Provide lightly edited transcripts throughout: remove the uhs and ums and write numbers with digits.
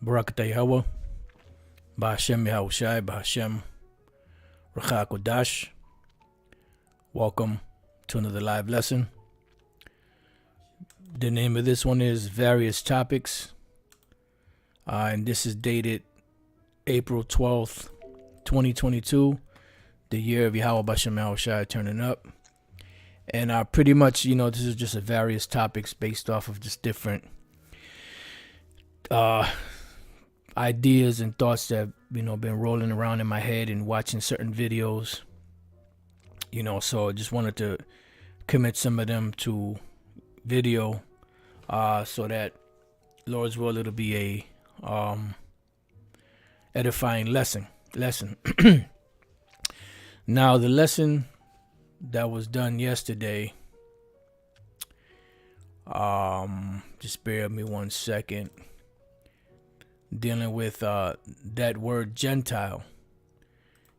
Barakatah Yahweh, Bahashem Yahushai, Bahashem Rachak Kodash. Welcome to another live lesson. The name of this one is Various Topics. And this is dated April 12th, 2022, the year of Yahweh Bahashem Yahushai turning up. And pretty much, this is just a various topics based off of just different ideas and thoughts that been rolling around in my head and watching certain videos. So I just wanted to commit some of them to video, so that Lord's will it'll be a edifying lesson. Now the lesson that was done yesterday, just bear with me 1 second, dealing with that word Gentile.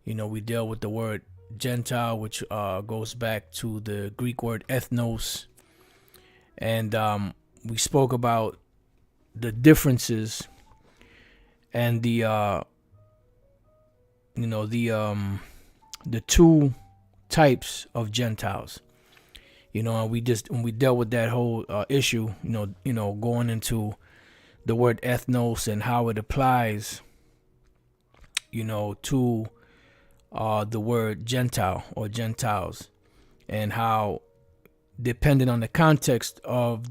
We dealt with the word Gentile, which goes back to the Greek word ethnos, and we spoke about the differences and the two types of Gentiles. And we dealt with that whole issue, going into the word ethnos and how it applies, to the word Gentile or Gentiles, and how, depending on the context of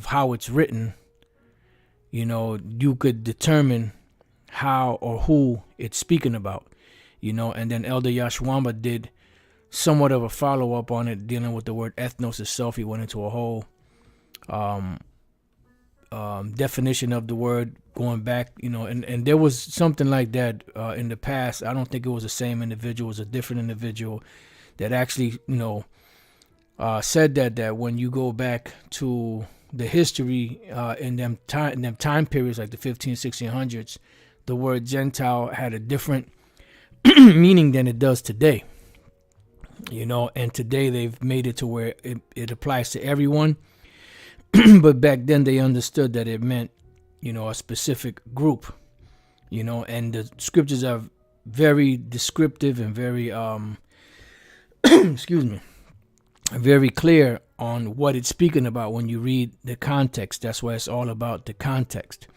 how it's written, you could determine how or who it's speaking about, and then Elder Yashwamba did somewhat of a follow-up on it, dealing with the word ethnos itself. He went into a whole definition of the word, going back, and there was something like that in the past. I don't think it was the same individual. It was a different individual that actually, said that when you go back to the history in them time periods, like the 1600s, the word Gentile had a different meaning than it does today. And today they've made it to where it applies to everyone. But back then they understood that it meant, a specific group, and the scriptures are very descriptive and very, very clear on what it's speaking about when you read the context. That's why it's all about the context.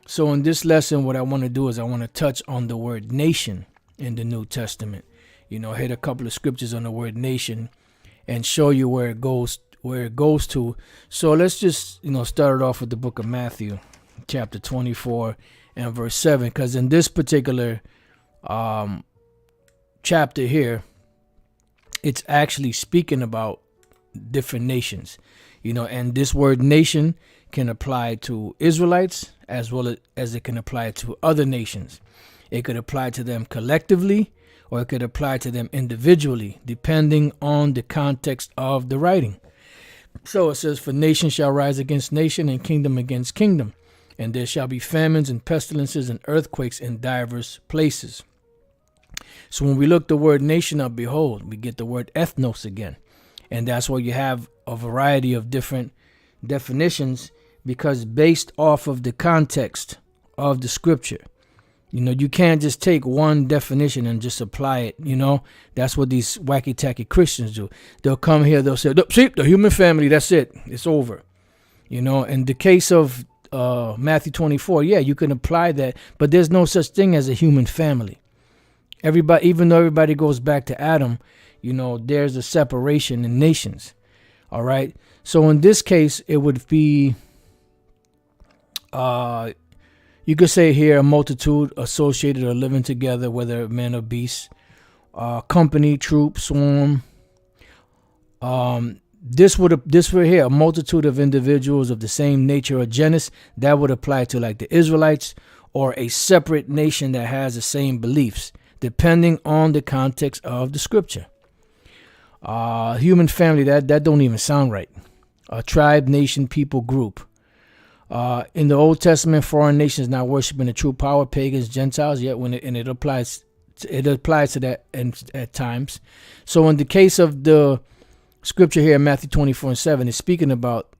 So in this lesson, what I want to do is I want to touch on the word nation in the New Testament. Hit a couple of scriptures on the word nation and show you where it goes to. So let's just, start it off with the book of Matthew, chapter 24 and verse 7, because in this particular chapter here, it's actually speaking about different nations, and this word nation can apply to Israelites as well as it can apply to other nations. It could apply to them collectively, or it could apply to them individually, depending on the context of the writing. So it says, "For nation shall rise against nation, and kingdom against kingdom, and there shall be famines and pestilences and earthquakes in divers places." So when we look the word nation up, behold, we get the word ethnos again. And that's why you have a variety of different definitions, because based off of the context of the scripture. You can't just take one definition and just apply it. That's what these wacky tacky Christians do. They'll come here, they'll say, see, the human family, that's it. It's over. In the case of Matthew 24, yeah, you can apply that, but there's no such thing as a human family. Everybody, even though everybody goes back to Adam, there's a separation in nations. All right. So in this case, it would be, you could say here, a multitude associated or living together, whether men or beasts, company, troop, swarm. This right here, a multitude of individuals of the same nature or genus, that would apply to like the Israelites or a separate nation that has the same beliefs, depending on the context of the scripture. Human family, that don't even sound right. A tribe, nation, people, group. In the Old Testament, foreign nations not worshiping the true power, pagans, Gentiles, yet it applies to that at times. So in the case of the scripture here, Matthew 24:7, is speaking about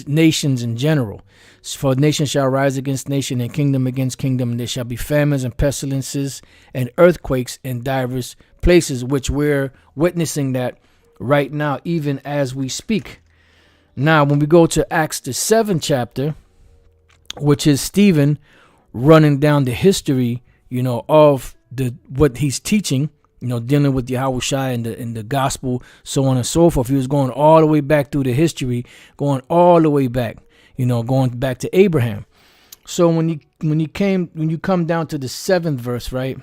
nations in general. For nation shall rise against nation, and kingdom against kingdom, and there shall be famines and pestilences and earthquakes in divers places, which we're witnessing that right now, even as we speak. Now, when we go to Acts the 7th chapter, which is Stephen running down the history, of what he's teaching, dealing with Yahushua and the gospel, so on and so forth. He was going all the way back through the history, going all the way back, going back to Abraham. So when you come down to the 7th verse, right?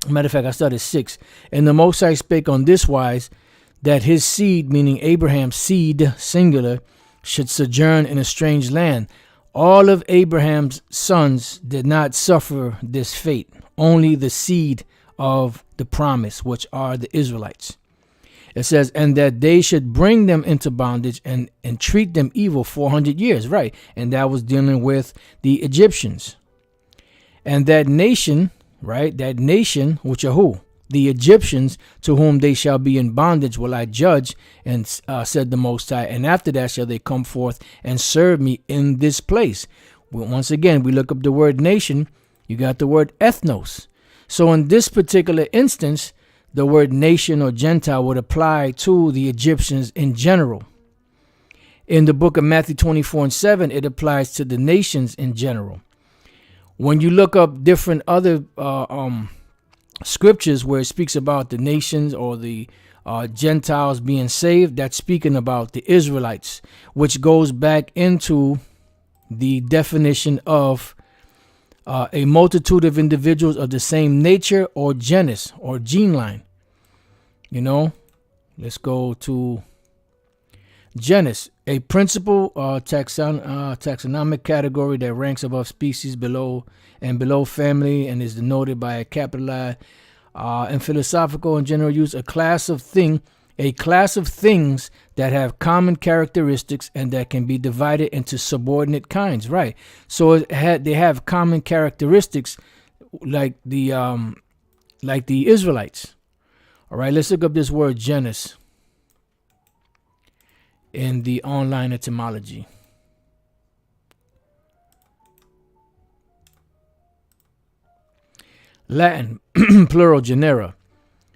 Matter of fact, I started 6. And the Most High spake on this wise, that his seed, meaning Abraham's seed, singular, should sojourn in a strange land. All of Abraham's sons did not suffer this fate. Only the seed of the promise, which are the Israelites. It says, and that they should bring them into bondage and treat them evil 400 years. Right. And that was dealing with the Egyptians. And that nation, right, that nation, which are who? The Egyptians, to whom they shall be in bondage, will I judge, and said the Most High. And after that shall they come forth and serve me in this place. Well, once again, we look up the word nation. You got the word ethnos. So in this particular instance, the word nation or Gentile would apply to the Egyptians in general. In the book of Matthew 24:7, it applies to the nations in general. When you look up different other scriptures where it speaks about the nations or the Gentiles being saved, that's speaking about the Israelites, which goes back into the definition of a multitude of individuals of the same nature or genus or gene line. Let's go to genus, a principal taxonomic category that ranks above species, below family, and is denoted by a capital I. In philosophical and general use, a class of things that have common characteristics and that can be divided into subordinate kinds. Right. So they have common characteristics like the Israelites. All right. Let's look up this word genus in the online etymology. Latin, plural, genera,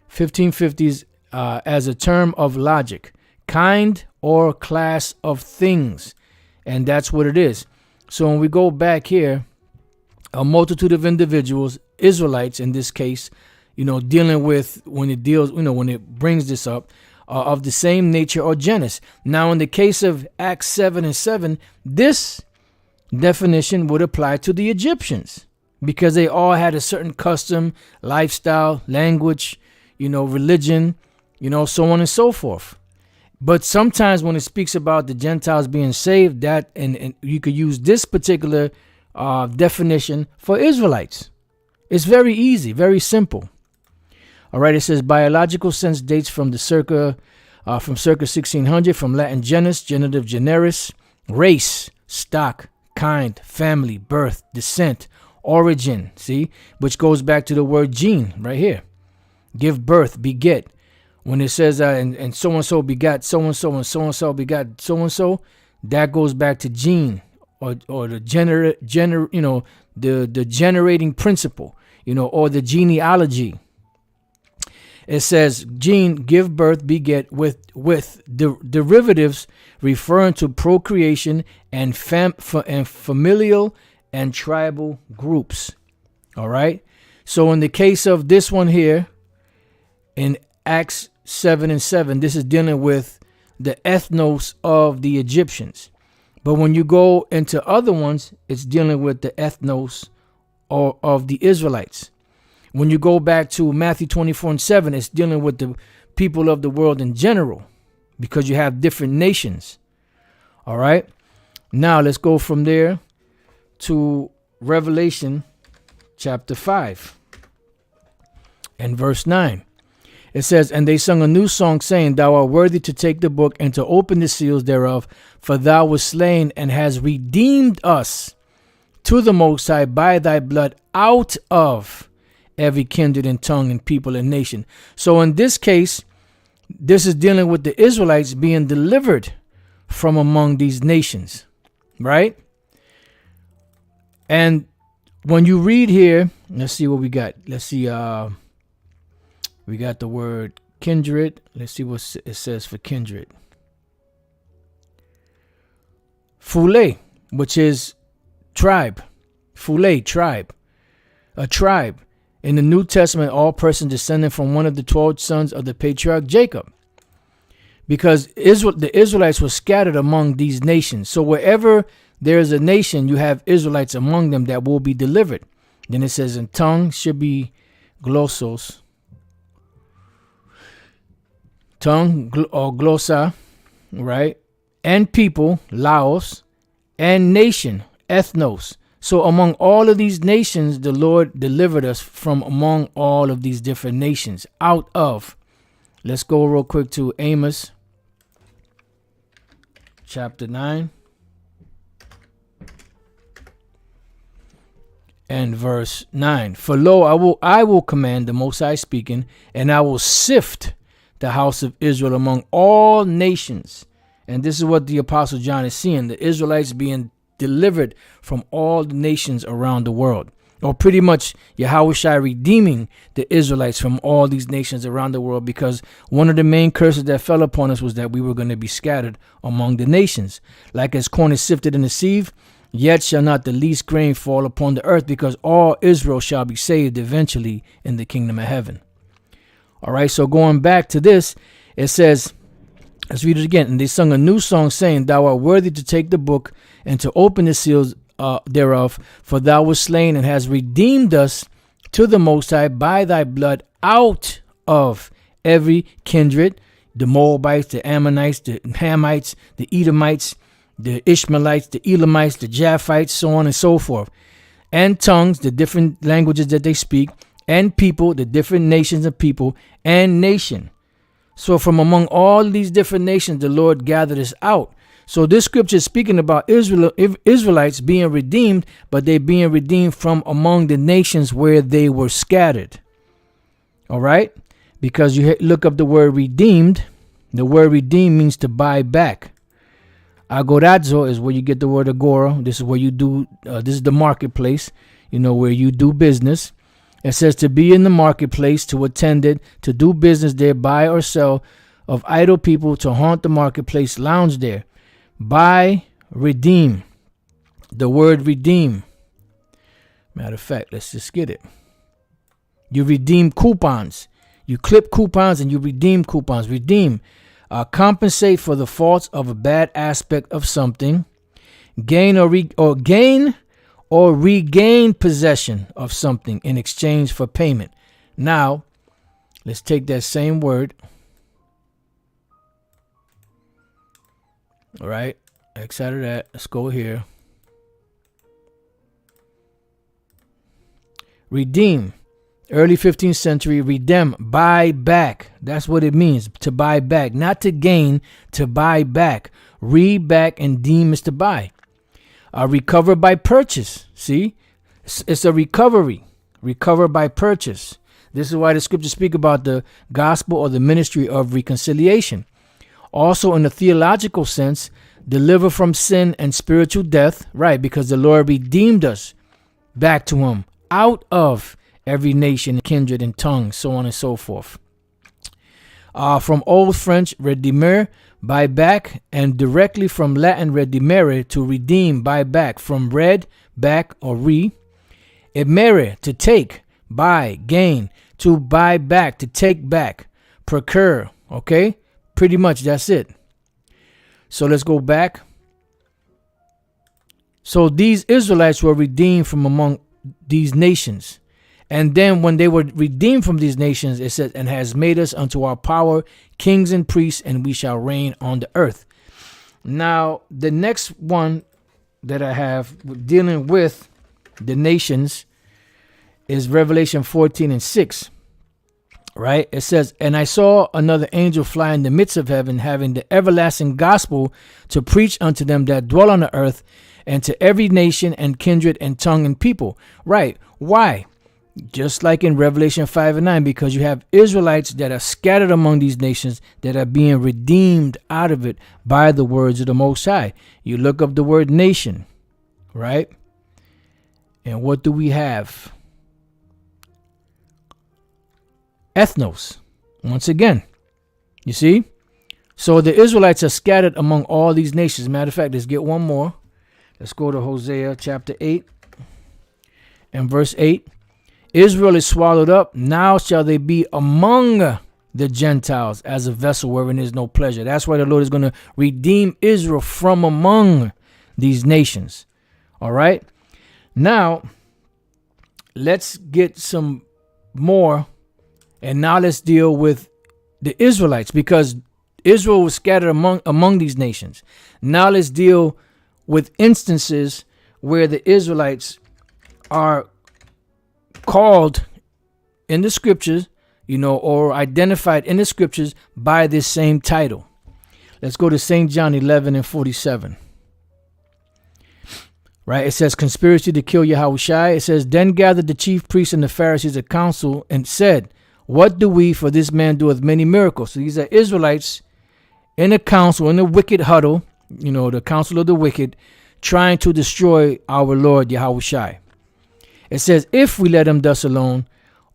1550s, as a term of logic, kind or class of things. And that's what it is. So when we go back here, a multitude of individuals, Israelites in this case, dealing with, when it brings this up, of the same nature or genus. Now, in the case of Acts 7:7, this definition would apply to the Egyptians, because they all had a certain custom, lifestyle, language, religion, so on and so forth. But sometimes when it speaks about the Gentiles being saved, that and you could use this particular definition for Israelites. It's very easy, very simple. All right, it says biological sense dates from circa 1600, from Latin genus, genitive generis, race, stock, kind, family, birth, descent, origin, see, which goes back to the word gene right here. Give birth, beget. When it says and so and so begat so and so and so and so begat so and so, that goes back to gene or the the generating principle, or the genealogy. It says gene, give birth, beget, with derivatives referring to procreation and familial and tribal groups. All right. So in the case of this one here, in Acts 7:7, this is dealing with the ethnos of the Egyptians. But when you go into other ones, it's dealing with the ethnos of the Israelites. When you go back to Matthew 24:7, it's dealing with the people of the world in general, because you have different nations. All right. Now let's go from there to Revelation chapter 5 and verse 9. It says, and they sung a new song, saying, thou art worthy to take the book and to open the seals thereof, for thou wast slain and hast redeemed us to the Most High by thy blood out of every kindred and tongue and people and nation. So in this case, this is dealing with the Israelites being delivered from among these nations, right? And when you read here, let's see what we got. Let's see. We got the word kindred. Let's see what it says for kindred. Phule, which is tribe. Phule, tribe. A tribe. In the New Testament, all persons descending from one of the 12 sons of the patriarch Jacob. Because the Israelites were scattered among these nations. So wherever there is a nation, you have Israelites among them that will be delivered. Then it says in tongue should be glossos. Tongue or glossa, right? And people, laos, and nation, ethnos. So among all of these nations, the Lord delivered us from among all of these different nations out of. Let's go real quick to Amos chapter 9 and verse 9. For lo, I will command, the Most High speaking, and I will sift the house of Israel among all nations. And this is what the Apostle John is seeing, the Israelites being delivered from all the nations around the world. Or pretty much Yahushua redeeming the Israelites from all these nations around the world, because one of the main curses that fell upon us was that we were going to be scattered among the nations. Like as corn is sifted in the sieve, yet shall not the least grain fall upon the earth, because all Israel shall be saved eventually in the kingdom of heaven. All right, so going back to this, it says, let's read it again. And they sung a new song, saying, Thou art worthy to take the book and to open the seals thereof, for thou wast slain and hast redeemed us to the Most High by thy blood out of every kindred, the Moabites, the Ammonites, the Hamites, the Edomites, the Ishmaelites, the Elamites, the Japhites, so on and so forth, and tongues, the different languages that they speak, and people, the different nations of people, and nation. So from among all these different nations, the Lord gathered us out. So this scripture is speaking about Israelites being redeemed, but they being redeemed from among the nations where they were scattered. All right? Because you look up the word redeemed. The word redeemed means to buy back. Agorazo is where you get the word agora. This is where you do, this is the marketplace, where you do business. It says to be in the marketplace, to attend it, to do business there, buy or sell of idle people, to haunt the marketplace, lounge there. Buy, redeem. The word redeem. Matter of fact, let's just get it. You redeem coupons. You clip coupons and you redeem coupons. Redeem. Compensate for the faults of a bad aspect of something. Gain or regain possession of something in exchange for payment. Now, let's take that same word. All right, X out of that. Let's go here. Redeem. Early 15th century, redeem, buy back. That's what it means, to buy back. Not to gain, to buy back. Read back and deem is to buy. Recover by purchase. See, it's a recovery. Recover by purchase. This is why the scriptures speak about the gospel or the ministry of reconciliation. Also, in the theological sense, deliver from sin and spiritual death, right? Because the Lord redeemed us back to him out of every nation, kindred, and tongue, so on and so forth. From Old French, redimer, buy back, and directly from Latin, redimere, to redeem, buy back, from red, back, or re. Emere, to take, buy, gain, to buy back, to take back, procure, okay? Pretty much that's it. So let's go back. So these Israelites were redeemed from among these nations. And then when they were redeemed from these nations, it says, and has made us unto our power kings and priests, and we shall reign on the earth. Now, the next one that I have dealing with the nations is Revelation 14:6. Right? It says, and I saw another angel fly in the midst of heaven, having the everlasting gospel to preach unto them that dwell on the earth, and to every nation and kindred and tongue and people. Right? Why? Just like in Revelation 5 and 9, because you have Israelites that are scattered among these nations that are being redeemed out of it by the words of the Most High. You look up the word nation, right? And what do we have? Ethnos. Once again, you see? So the Israelites are scattered among all these nations. Matter of fact, let's get one more. Let's go to Hosea chapter 8 and verse 8. Israel is swallowed up. Now shall they be among the Gentiles as a vessel wherein is no pleasure. That's why the Lord is going to redeem Israel from among these nations. All right. Now, let's get some more. And now let's deal with the Israelites, because Israel was scattered among these nations. Now let's deal with instances where the Israelites are called in the scriptures, or identified in the scriptures by this same title. Let's go to St. John 11 and 47. Right? It says, conspiracy to kill Yahushua. It says, then gathered the chief priests and the Pharisees a council and said, what do we, for this man doeth many miracles? So these are Israelites in a council, in a wicked huddle, the council of the wicked, trying to destroy our Lord Yahushua. It says, if we let him thus alone,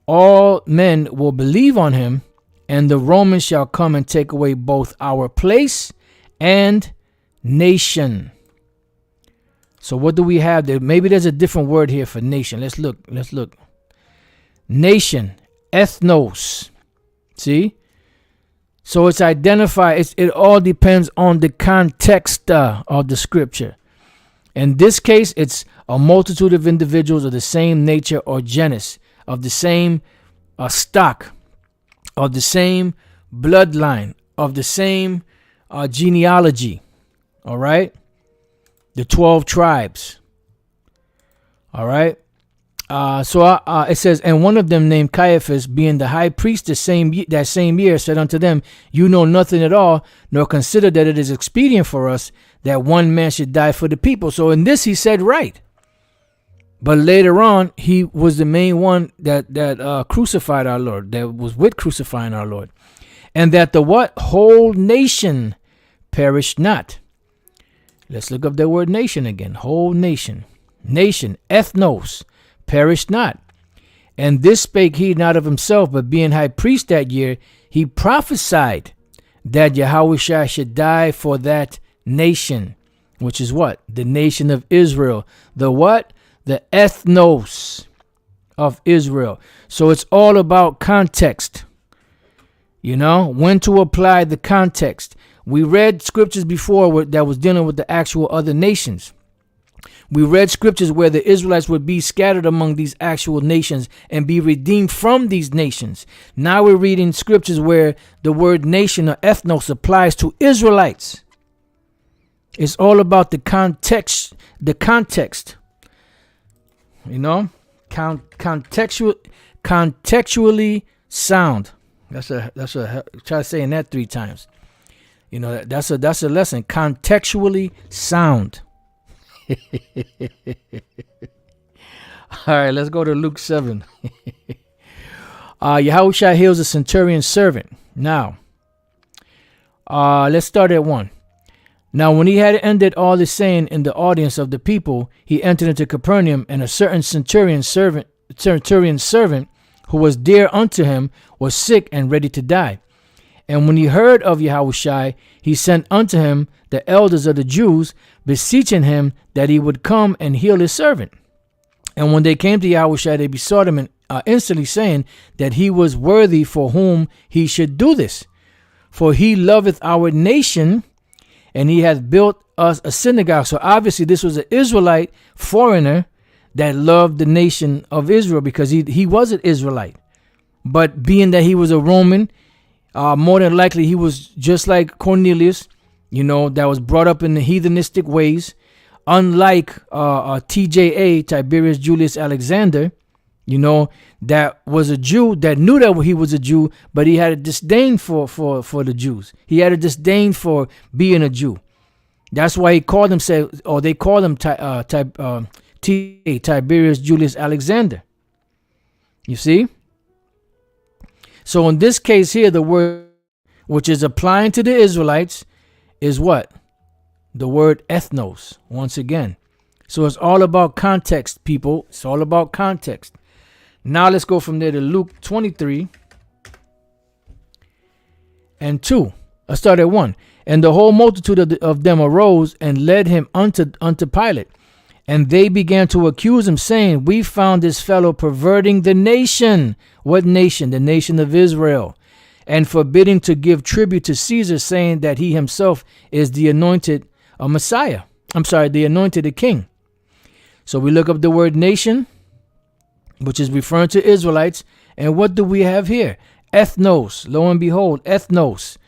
all men will believe on him, and the Romans shall come and take away both our place and nation. So what do we have there? Maybe there's a different word here for nation. Let's look. Nation, ethnos. See? So it's identified. It all depends on the context of the scripture. In this case, it's a multitude of individuals of the same nature or genus, of the same stock, of the same bloodline, of the same genealogy. All right? The 12 tribes. All right? So it says, and one of them named Caiaphas, being the high priest that same year, said unto them, you know nothing at all, nor consider that it is expedient for us that one man should die for the people. So in this he said right. But later on, he was the main one that crucified our Lord, that was with crucifying our Lord. And that the what? Whole nation perished not. Let's look up the word nation again. Whole nation. Nation, ethnos, perished not. And this spake he not of himself, but being high priest that year, he prophesied that Yahushua should die for that nation, which is what? The nation of Israel. The what? The ethnos of Israel. So it's all about context. When to apply the context. We read scriptures before that was dealing with the actual other nations. We read scriptures where the Israelites would be scattered among these actual nations and be redeemed from these nations. Now we're reading scriptures where the word nation or ethnos applies to Israelites. It's all about the context. Contextually sound. Try saying that 3 times. That's a lesson. Contextually sound. All right, let's go to Luke 7. Yahushua heals a centurion's servant. Now, let's start at 1. Now, when he had ended all his saying in the audience of the people, he entered into Capernaum, and a certain centurion's servant, who was dear unto him, was sick and ready to die. And when he heard of Yahushua, he sent unto him the elders of the Jews, beseeching him that he would come and heal his servant. And when they came to Yahushua, they besought him instantly, saying that he was worthy for whom he should do this. For he loveth our nation, and he hath built us a synagogue. So obviously this was an Israelite foreigner that loved the nation of Israel, because he was an Israelite. But being that he was a Roman, more than likely he was just like Cornelius, that was brought up in the heathenistic ways. Unlike TJA, Tiberius Julius Alexander, that was a Jew that knew that he was a Jew, but he had a disdain for the Jews. He had a disdain for being a Jew. That's why he called himself, or they called him Tiberius Julius Alexander. You see? So in this case here, the word which is applying to the Israelites is what? The word ethnos, once again. So it's all about context, people. It's all about context. Now let's go from there to Luke 23 and 2. Let's start at 1. And the whole multitude of them arose and led him unto Pilate. And they began to accuse him, saying, We found this fellow perverting the nation. What nation? The nation of Israel. And forbidding to give tribute to Caesar, saying that he himself is the anointed Messiah. The anointed king. So we look up the word nation, which is referring to Israelites. And what do we have here? Ethnos. Lo and behold, ethnos.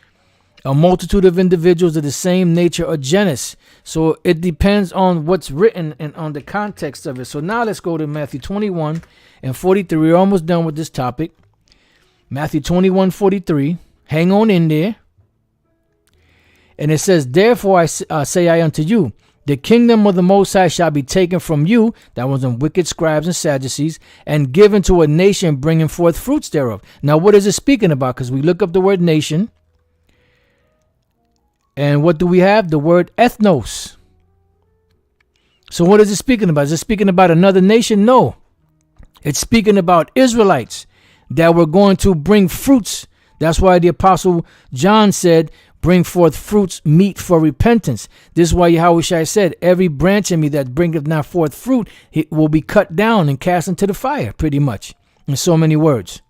A multitude of individuals of the same nature or genus. So it depends on what's written and on the context of it. So now let's go to Matthew 21 and 43. We're almost done with this topic. Matthew 21:43. Hang on in there. And it says, Therefore I say unto you, the kingdom of the Most High shall be taken from you, that was on wicked scribes and Sadducees, and given to a nation bringing forth fruits thereof. Now what is it speaking about? Because we look up the word nation. And what do we have? The word ethnos. So what is it speaking about? Is it speaking about another nation? No. It's speaking about Israelites that were going to bring fruits. That's why the apostle John said, bring forth fruits meet for repentance. This is why Yahweh said, every branch in me that bringeth not forth fruit, it will be cut down and cast into the fire, pretty much, in so many words.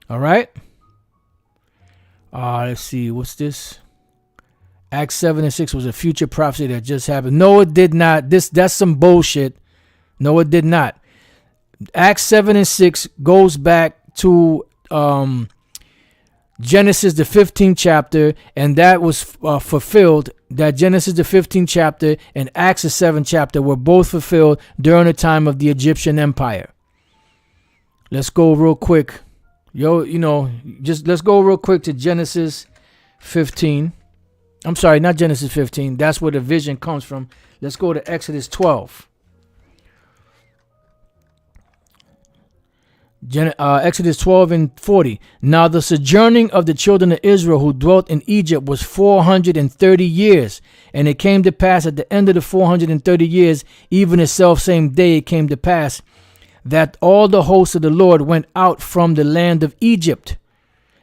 All right. Let's see. What's this? Acts 7 and 6 was a future prophecy that just happened. No, it did not. That's some bullshit. No, it did not. Acts 7 and 6 goes back to Genesis, the 15th chapter, and that was fulfilled. That Genesis, the 15th chapter, and Acts, the 7th chapter were both fulfilled during the time of the Egyptian Empire. Let's go real quick. Let's go real quick to Genesis 15. I'm sorry, not Genesis 15. That's where the vision comes from. Let's go to Exodus 12. Exodus 12 and 40. Now the sojourning of the children of Israel who dwelt in Egypt was 430 years. And it came to pass at the end of the 430 years, even the selfsame day it came to pass, that all the hosts of the Lord went out from the land of Egypt.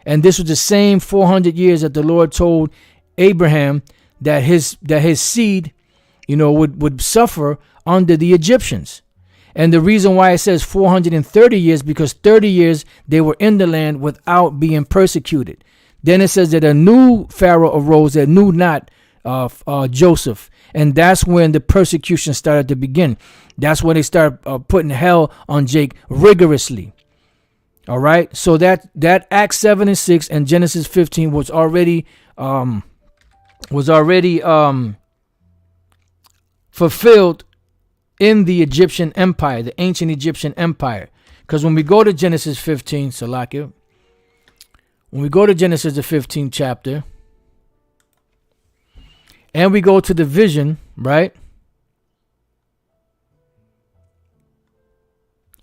And this was the same 400 years that the Lord told Abraham that his seed, would suffer under the Egyptians. And the reason why it says 430 years, because 30 years they were in the land without being persecuted. Then it says that a new Pharaoh arose that knew not Joseph. And that's when the persecution started to begin. That's when they started putting hell on Jake rigorously. All right. So that Acts 7 and 6 and Genesis 15 was already fulfilled in the Egyptian Empire, the ancient Egyptian Empire. Because when we go to Genesis 15, Salakia, when we go to Genesis the 15th chapter, and we go to the vision, right?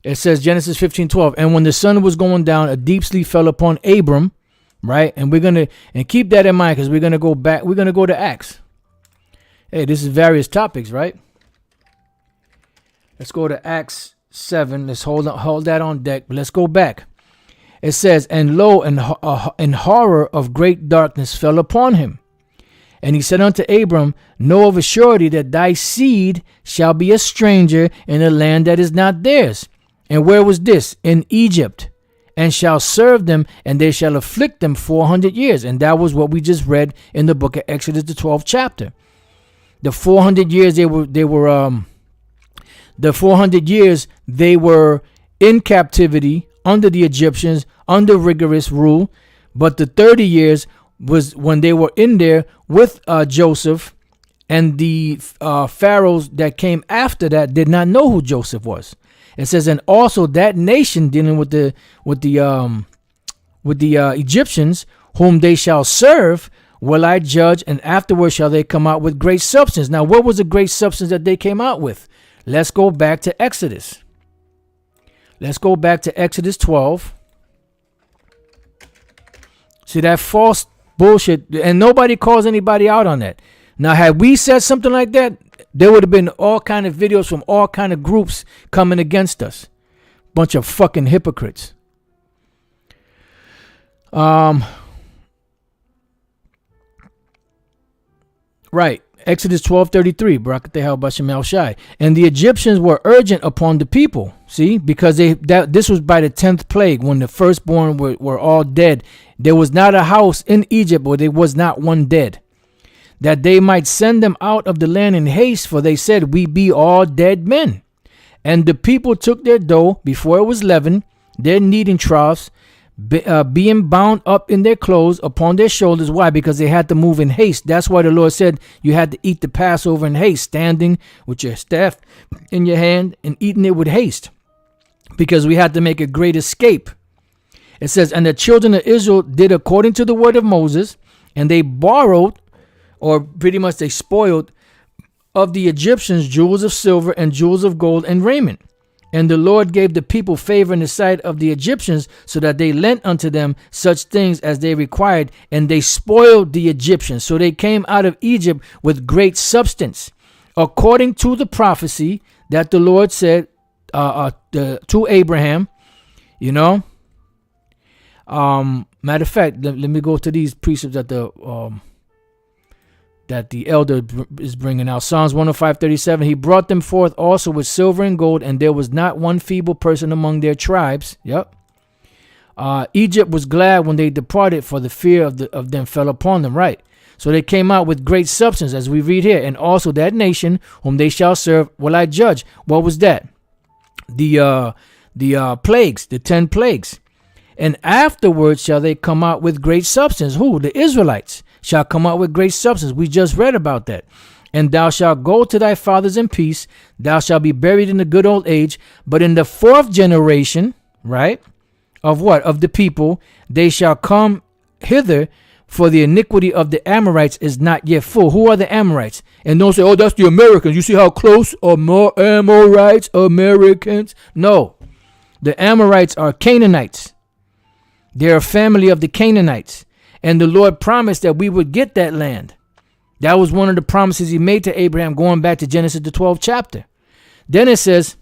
It says Genesis 15:12, and when the sun was going down, a deep sleep fell upon Abram, right? And we're gonna keep that in mind because we're gonna go back. We're gonna go to Acts. Hey, this is various topics, right? Let's go to Acts 7. Let's hold that on deck. But let's go back. It says, and lo, and horror of great darkness fell upon him. And he said unto Abram, know of a surety that thy seed shall be a stranger in a land that is not theirs. And where was this? In Egypt. And shall serve them, and they shall afflict them 400 years. And that was what we just read in the book of Exodus, the 12th chapter. The 400 years the 400 years they were in captivity under the Egyptians, under rigorous rule. But the 30 years was when they were in there with Joseph, and the pharaohs that came after that did not know who Joseph was. It says, and also that nation dealing with the Egyptians, whom they shall serve, will I judge, and afterward shall they come out with great substance. Now, what was the great substance that they came out with? Let's go back to Exodus. Let's go back to Exodus 12. See that false bullshit, and nobody calls anybody out on that. Now, had we said something like that, there would have been all kind of videos from all kind of groups coming against us. Bunch of fucking hypocrites. Right. Exodus 12:33. Barakateh Bashem El Shai. And the Egyptians were urgent upon the people. See, because this was by the 10th plague, when the firstborn were all dead. There was not a house in Egypt where there was not one dead, that they might send them out of the land in haste, for they said, we be all dead men. And the people took their dough before it was leavened, their kneading troughs, being bound up in their clothes upon their shoulders. Why? Because they had to move in haste. That's why the Lord said you had to eat the Passover in haste, standing with your staff in your hand and eating it with haste, because we had to make a great escape. It says, and the children of Israel did according to the word of Moses, and they borrowed, or pretty much they spoiled, of the Egyptians jewels of silver and jewels of gold and raiment. And the Lord gave the people favor in the sight of the Egyptians, so that they lent unto them such things as they required, and they spoiled the Egyptians. So they came out of Egypt with great substance, according to the prophecy that the Lord said to Abraham. You know, matter of fact, let me go to these precepts that the elder is bringing out. Psalms 105:37. He brought them forth also with silver and gold, and there was not one feeble person among their tribes. Yep. Egypt was glad when they departed, for the fear of them fell upon them. Right. So they came out with great substance, as we read here. And also that nation whom they shall serve will I judge. What was that? The plagues, the 10 plagues. And afterwards shall they come out with great substance. Who? The Israelites shall come out with great substance. We just read about that. And thou shalt go to thy fathers in peace. Thou shalt be buried in the good old age. But in the 4th generation, right, of what? Of the people, they shall come hither, for the iniquity of the Amorites is not yet full. Who are the Amorites? And don't say, oh, that's the Americans. You see how close are Amorites, Americans? No. The Amorites are Canaanites. They're a family of the Canaanites. And the Lord promised that we would get that land. That was one of the promises he made to Abraham, going back to Genesis, the 12th chapter. Then it says,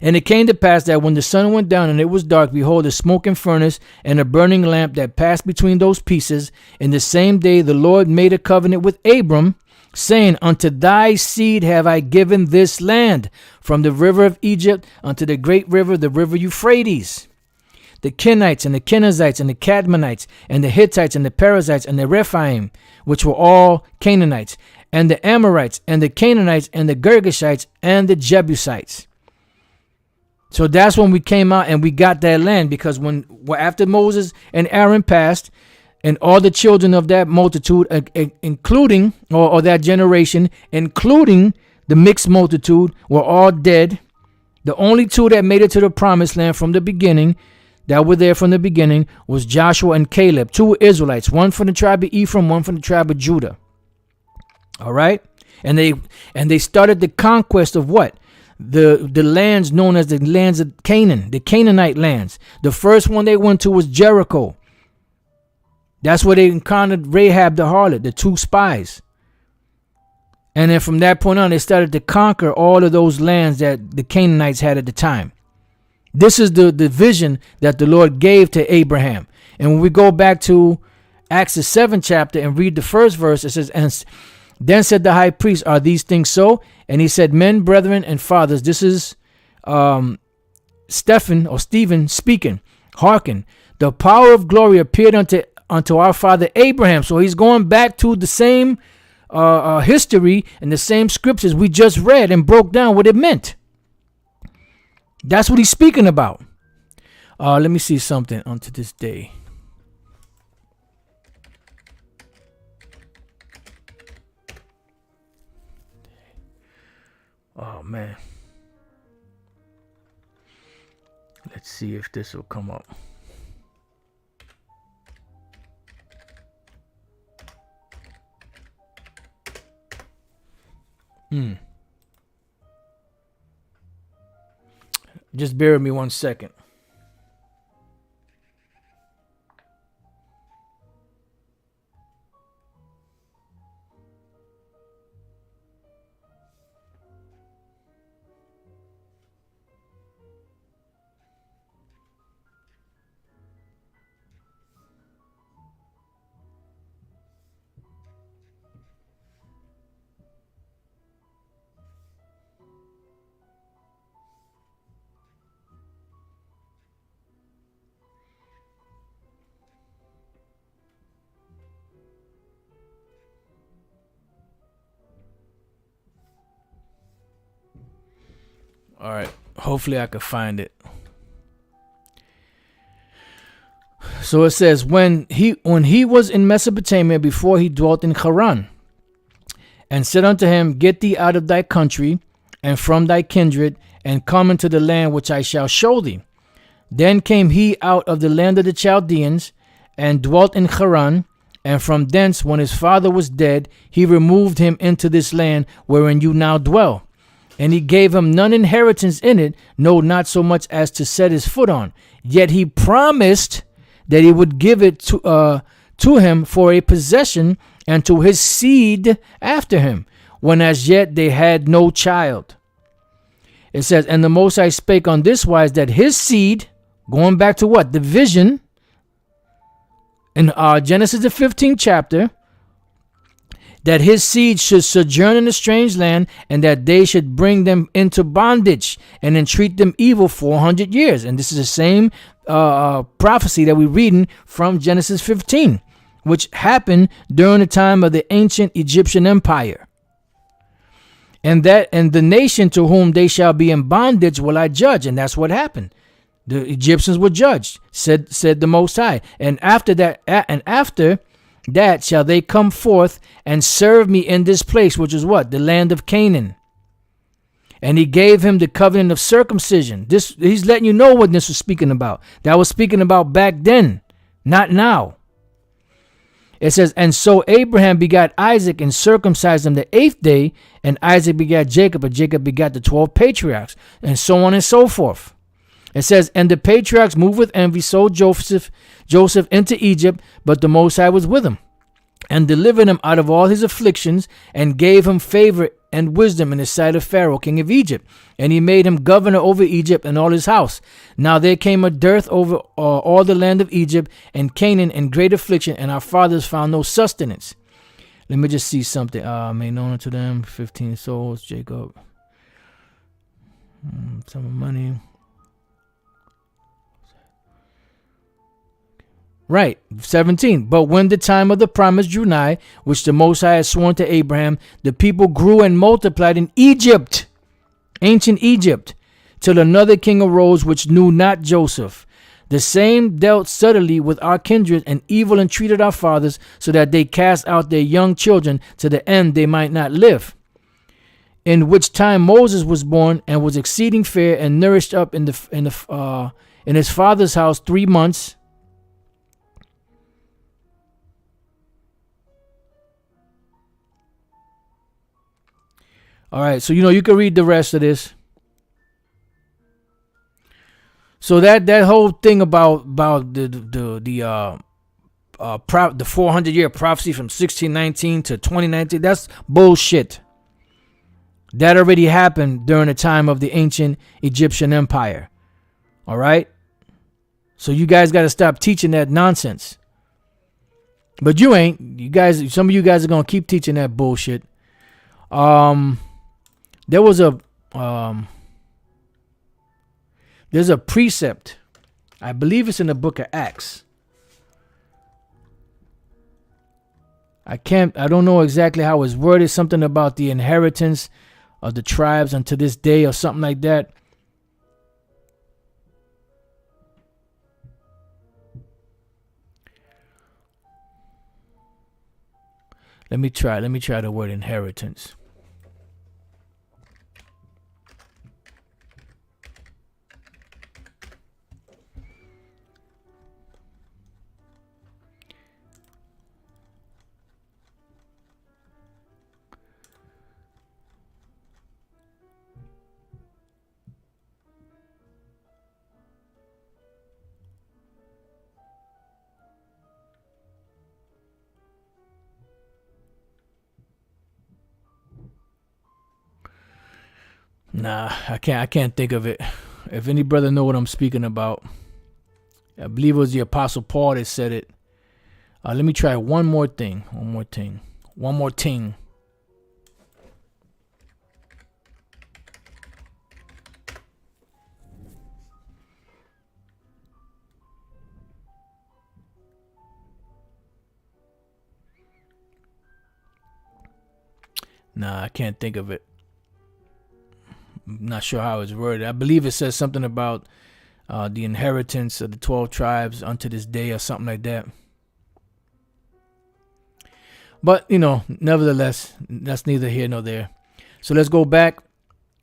and it came to pass that when the sun went down and it was dark, behold, a smoking furnace and a burning lamp that passed between those pieces. In the same day the Lord made a covenant with Abram, saying, unto thy seed have I given this land, from the river of Egypt unto the great river, the river Euphrates. The Kenites and the Kenizzites and the Cadmonites and the Hittites and the Perizzites and the Rephaim, which were all Canaanites, and the Amorites and the Canaanites and the Girgashites and the Jebusites. So that's when we came out and we got that land, because after Moses and Aaron passed, and all the children of that multitude, including, or that generation, including the mixed multitude, were all dead. The only two that made it to the promised land from the beginning, that were there from the beginning, was Joshua and Caleb, 2 Israelites, one from the tribe of Ephraim, one from the tribe of Judah. All right. And they started the conquest of what? The lands known as the lands of Canaan, the Canaanite lands. The first one they went to was Jericho. That's where they encountered Rahab the harlot, the 2 spies. And then from that point on, they started to conquer all of those lands that the Canaanites had at the time. This is the vision that the Lord gave to Abraham. And when we go back to Acts the 7th chapter and read the first verse, it says, and then said the high priest, are these things so? And he said, men, brethren, and fathers, this is Stephen speaking. Hearken, the power of glory appeared unto our father Abraham. So he's going back to the same history and the same scriptures we just read and broke down what it meant. That's what he's speaking about. Let me see something unto this day. Oh, man. Let's see if this will come up. Just bear with me 1 second. All right. Hopefully I could find it. So it says, when he was in Mesopotamia, before he dwelt in Haran, and said unto him, Get thee out of thy country and from thy kindred, and come into the land which I shall show thee. Then came he out of the land of the Chaldeans, and dwelt in Haran, and from thence, when his father was dead, he removed him into this land wherein you now dwell. And he gave him none inheritance in it, no, not so much as to set his foot on. Yet he promised that he would give it to him for a possession, and to his seed after him, when as yet they had no child. It says, and the Most High spake on this wise, that his seed, going back to what? The vision in Genesis the 15th chapter, that his seed should sojourn in a strange land, and that they should bring them into bondage and entreat them evil 400 years. And this is the same prophecy that we're reading from Genesis 15, which happened during the time of the ancient Egyptian empire. And the nation to whom they shall be in bondage will I judge. And that's what happened. The Egyptians were judged, said the Most High. And after that shall they come forth and serve me in this place, which is what? The land of Canaan. And he gave him the covenant of circumcision. He's letting you know what this was speaking about. That was speaking about back then, not now. It says, and so Abraham begat Isaac and circumcised him the 8th day, and Isaac begat Jacob, and Jacob begat the 12 patriarchs, and so on and so forth. It says, and the patriarchs moved with envy, sold Joseph into Egypt, but the Most High was with him, and delivered him out of all his afflictions, and gave him favor and wisdom in the sight of Pharaoh, king of Egypt. And he made him governor over Egypt and all his house. Now there came a dearth over all the land of Egypt and Canaan, and great affliction, and our fathers found no sustenance. Let me just see something. Made known unto them 15 souls, Jacob. Some money. Right, 17. But when the time of the promise drew nigh, which the Most High had sworn to Abraham, the people grew and multiplied in Egypt, ancient Egypt, till another king arose which knew not Joseph. The same dealt subtly with our kindred, and evil entreated our fathers, so that they cast out their young children, to the end they might not live. In which time Moses was born, and was exceeding fair, and nourished up in his father's house 3 months. All right, so you can read the rest of this. So that whole thing about the 400-year prophecy from 1619 to 2019, that's bullshit. That already happened during the time of the ancient Egyptian empire. All right, so you guys got to stop teaching that nonsense. But you ain't. You guys, some of you guys are gonna keep teaching that bullshit. There's a precept, I believe it's in the book of Acts. I don't know exactly how it's worded, something about the inheritance of the tribes unto this day or something like that. Let me try the word inheritance. Nah, I can't think of it. If any brother know what I'm speaking about, I believe it was the Apostle Paul that said it. Let me try one more thing. Nah, I can't think of it. I'm not sure how it's worded. I believe it says something about the inheritance of the 12 tribes unto this day or something like that. But, nevertheless, that's neither here nor there. So let's go back.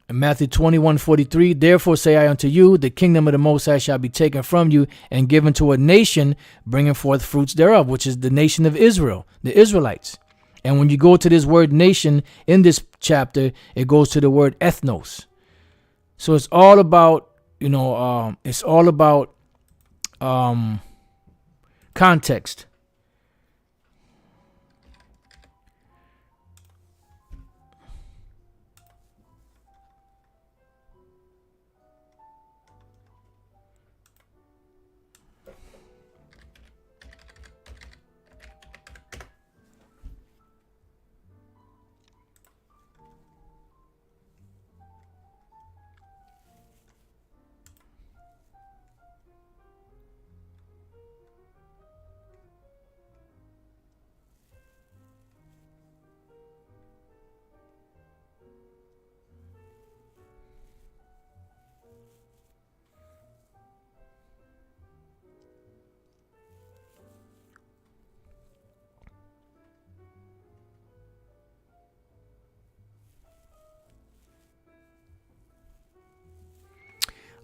In Matthew 21:43, therefore say I unto you, the kingdom of the Most High shall be taken from you and given to a nation bringing forth fruits thereof, which is the nation of Israel, the Israelites. And when you go to this word nation in this chapter, it goes to the word ethnos. So it's all about, context.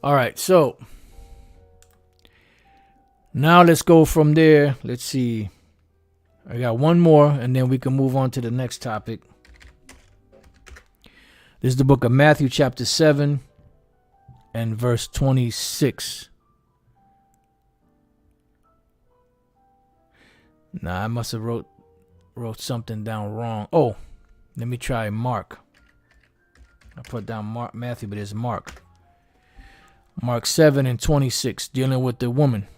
All right, so now let's go from there. Let's see. I got one more, and then we can move on to the next topic. This is the book of Matthew, chapter 7, and verse 26. Nah, I must have wrote something down wrong. Oh, let me try Mark. I put down Matthew, but it's Mark. Mark 7 and 26, dealing with the woman.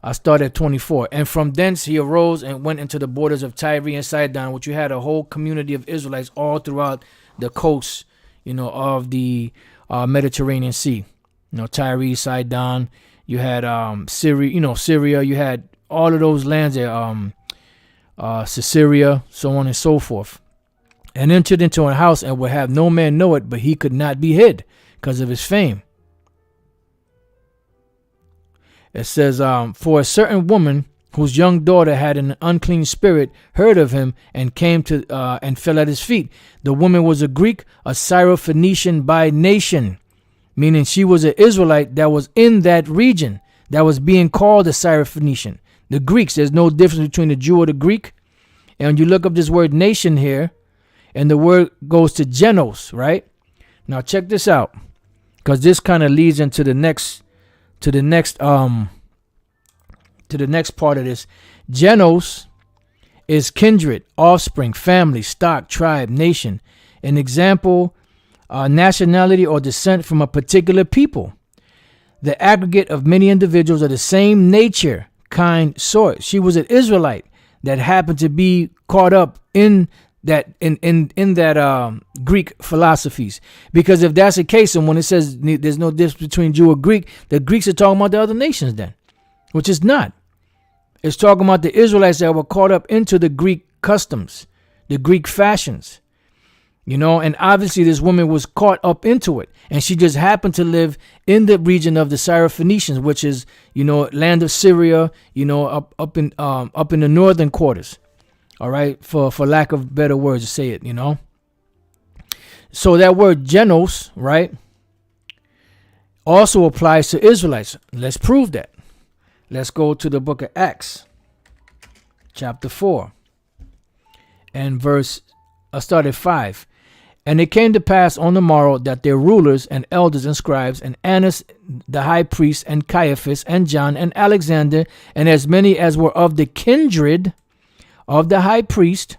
I start at 24. And from thence he arose and went into the borders of Tyre and Sidon, which you had a whole community of Israelites all throughout the coast, of the Mediterranean Sea. Tyre, Sidon. You had Syria. Syria. You had all of those lands there. Caesarea, so on and so forth. And entered into a house and would have no man know it, but he could not be hid because of his fame. It says, for a certain woman whose young daughter had an unclean spirit heard of him and came to and fell at his feet. The woman was a Greek, a Syrophoenician by nation, meaning she was an Israelite that was in that region that was being called a Syrophoenician. The Greeks, there's no difference between the Jew or the Greek. And when you look up this word nation here, and the word goes to genos, right? Now check this out, because this kind of leads into the next part of this. Genos is kindred, offspring, family, stock, tribe, nation. An example, nationality or descent from a particular people. The aggregate of many individuals of the same nature, kind, sort. She was an Israelite that happened to be caught up in that Greek philosophies. Because if that's the case, and when it says there's no difference between Jew or Greek, the Greeks are talking about the other nations then, which is not. It's talking about the Israelites that were caught up into the Greek customs, the Greek fashions, and obviously this woman was caught up into it, and she just happened to live in the region of the Syrophoenicians, which is, land of Syria, up in the northern quarters. All right, for lack of better words to say it, So that word genos, right, also applies to Israelites. Let's prove that. Let's go to the book of Acts, chapter 4, and start at 5. And it came to pass on the morrow that their rulers and elders and scribes and Annas the high priest and Caiaphas and John and Alexander and as many as were of the kindred of the high priest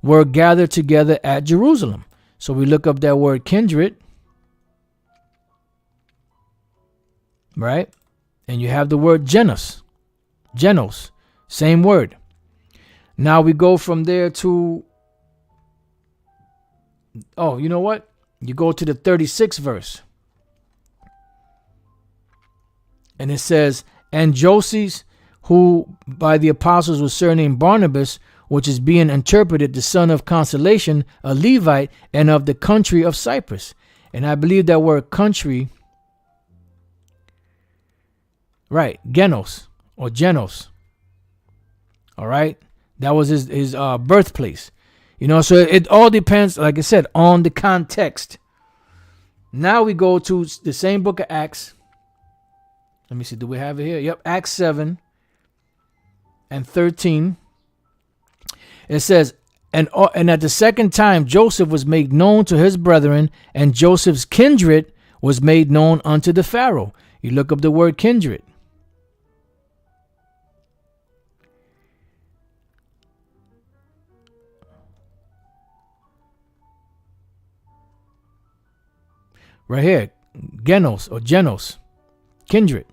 were gathered together at Jerusalem. So we look up that word kindred, right? And you have the word genos. Genos, same word. Now we go from there to, oh, you know what? You go to the 36th verse. And it says, and Joses, who by the apostles was surnamed Barnabas, which is being interpreted the son of consolation, a Levite, and of the country of Cyprus. And I believe that word country, right, Genos or Genos. All right. That was his birthplace. You know, so it all depends, like I said, on the context. Now we go to the same book of Acts. Let me see. Do we have it here? Yep. Acts 7 and 13. It says, and at the second time, Joseph was made known to his brethren, and Joseph's kindred was made known unto the Pharaoh. You look up the word kindred. Right here, Genos or Genos, kindred.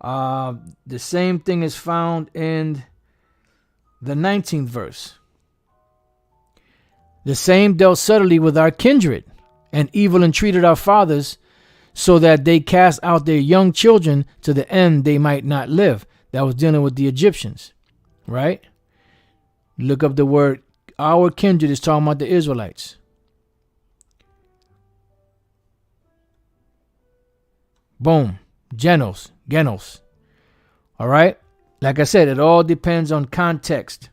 The same thing is found in the 19th verse. The same dealt subtly with our kindred, and evil entreated our fathers, so that they cast out their young children to the end they might not live. That was dealing with the Egyptians, right? Look up the word, our kindred is talking about the Israelites. Boom. Genos. All right. Like I said, it all depends on context.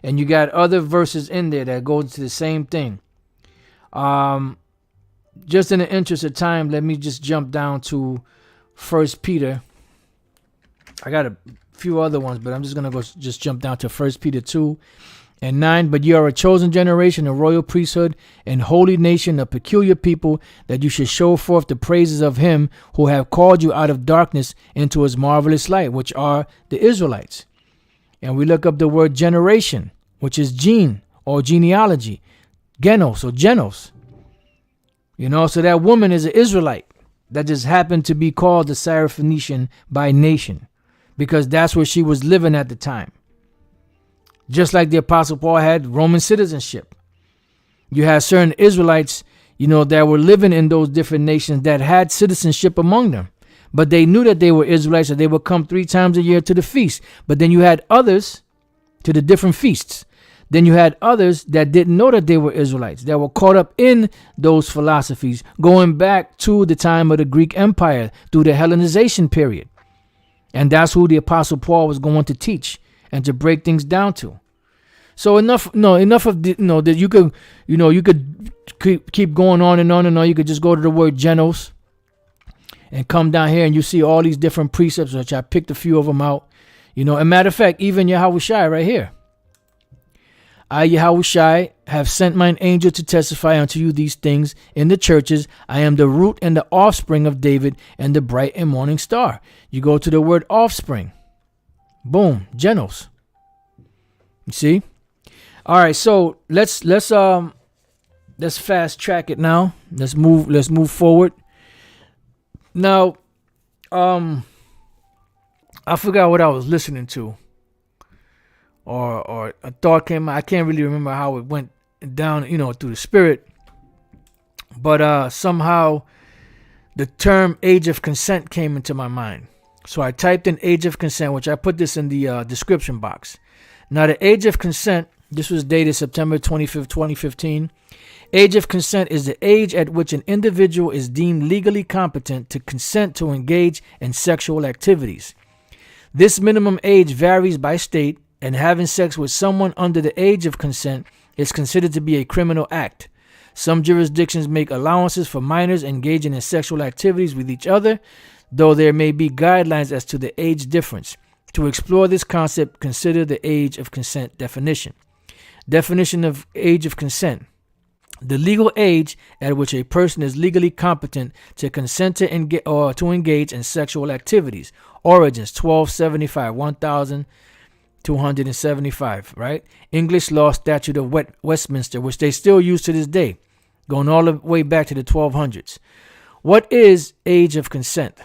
And you got other verses in there that go into the same thing. Just in the interest of time, let me just jump down to 1 Peter. I got a few other ones, but I'm just going to just jump down to 1 Peter 2 and 9. But you are a chosen generation, a royal priesthood, and holy nation, a peculiar people, that you should show forth the praises of him who have called you out of darkness into his marvelous light, which are the Israelites. And we look up the word generation, which is gene or genealogy, genos or genos. You know, so that woman is an Israelite that just happened to be called the Syrophoenician by nation, because that's where she was living at the time. Just like the Apostle Paul had Roman citizenship. You had certain Israelites, you know, that were living in those different nations that had citizenship among them. But they knew that they were Israelites, and they would come 3 times a year to the feast. But then you had others to the different feasts. Then you had others that didn't know that they were Israelites, that were caught up in those philosophies, going back to the time of the Greek Empire through the Hellenization period. And that's who the Apostle Paul was going to teach and to break things down to. So enough of that you could keep going on and on and on. You could just go to the word genos and come down here, and you see all these different precepts, which I picked a few of them out. You know, and matter of fact, even Yahushai right here. I, Yahushai, have sent mine angel to testify unto you these things in the churches. I am the root and the offspring of David, and the bright and morning star. You go to the word offspring. Boom, genos. You see? All right, so let's fast track it now. Let's move forward. Now, I forgot what I was listening to, or a thought came. I can't really remember how it went down, through the spirit. But somehow, the term "age of consent" came into my mind. So I typed in "age of consent," which I put this in the description box. Now, the age of consent. This was dated September 25th, 2015. Age of consent is the age at which an individual is deemed legally competent to consent to engage in sexual activities. This minimum age varies by state, and having sex with someone under the age of consent is considered to be a criminal act. Some jurisdictions make allowances for minors engaging in sexual activities with each other, though there may be guidelines as to the age difference. To explore this concept, consider the age of consent definition. Definition of age of consent. The legal age at which a person is legally competent to consent to engage in sexual activities. Origins 1275, 1275, right? English Law Statute of Westminster, which they still use to this day, going all the way back to the 1200s. What is age of consent?